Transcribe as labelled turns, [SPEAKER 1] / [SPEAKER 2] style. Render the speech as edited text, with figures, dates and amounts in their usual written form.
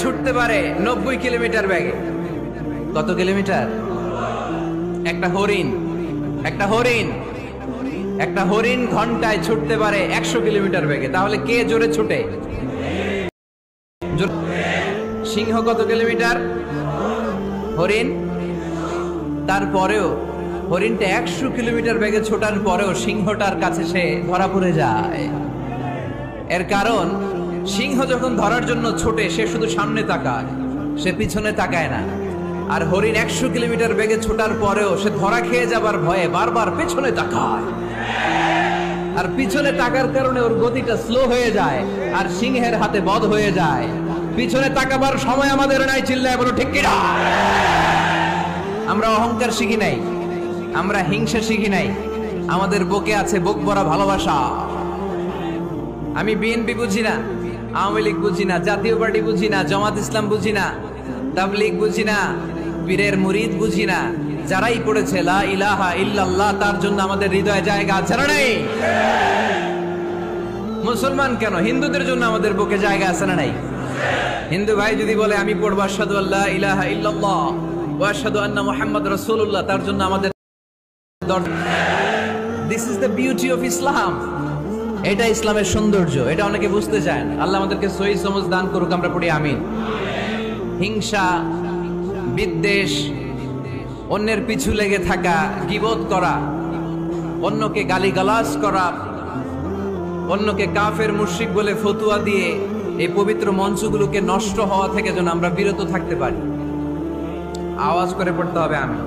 [SPEAKER 1] ছুটতে পারে 90 কিলোমিটার বেগে। কত কিলোমিটার? একটা হরিণ ঘন্টায় ছুটতে পারে 100 কিলোমিটার বেগে। তাহলে কে জোরে ছুটে? সিংহ কত কিলোমিটার? হরিণ। তারপরেও হরিণটা 100 কিলোমিটার বেগে ছোটার পরেও সিংহটার কাছে সে ধরা পড়ে যায়। এর কারণ সিংহ যখন ধরার জন্য ছোটে সে শুধু সামনে তাকায়, সে পিছনে তাকায় না। আর হরিণ 100 কিলোমিটার বেগে ছোটার পরেও সে ধরা খেয়ে যাবার ভয়ে বারবার পেছনে তাকায়। আর পিছনে তাকার কারণে ওর গতিটা স্লো হয়ে যায় আর সিংহের হাতে বধ হয়ে যায়। পিছনে তাকাবার সময় আমাদের নাই, চিল্লায় বলো ঠিক কিনা? আমরা অহংকার শিখি নাই, আমরা হিংসা শিখি নাই, আমাদের বুকে আছে বুক ভরা ভালোবাসা। আমি বিএনপি বুঝি না, আওয়ামী লীগ বুঝি না, জাতীয় পার্টি বুঝি না, জামাত ইসলাম বুঝি না, তাবলীগ বুঝি না, পীরের মুরিদ বুঝি না। যারাই পড়েছে লা ইলাহা ইল্লাল্লাহ তার জন্য আমাদের হৃদয়ে জায়গা আছে না নাই? মুসলমান কেন, হিন্দুদের জন্য আমাদের বুকে জায়গা আছে না নাই? হিন্দু ভাই যদি বলে আমি পড়বো আশহাদু আল্লা ইলাহা ইল্লাল্লাহ ওয়া আশহাদু আন্না মুহাম্মাদ রাসূলুল্লাহ, তার জন্য আমাদের this is the beauty of Islam. এটা ইসলামের সৌন্দর্য, এটা অনেকে বুঝতে চায় না। আল্লাহ আমাদেরকে সহি সমঝ দান করুক, আমরা পড়ি আমিন। হিংসা, বিদ্বেষ, অন্যের পিছু লেগে থাকা, গীবত করা, অন্যকে গালিগালাজ করা, অন্যকে কাফের মুশরিক বলে ফতুয়া দিয়ে এই পবিত্র মঞ্চগুলোকে নষ্ট হওয়া থেকে যেন আমরা বিরত থাকতে পারি। আওয়াজ করে পড়তে হবে আমিন।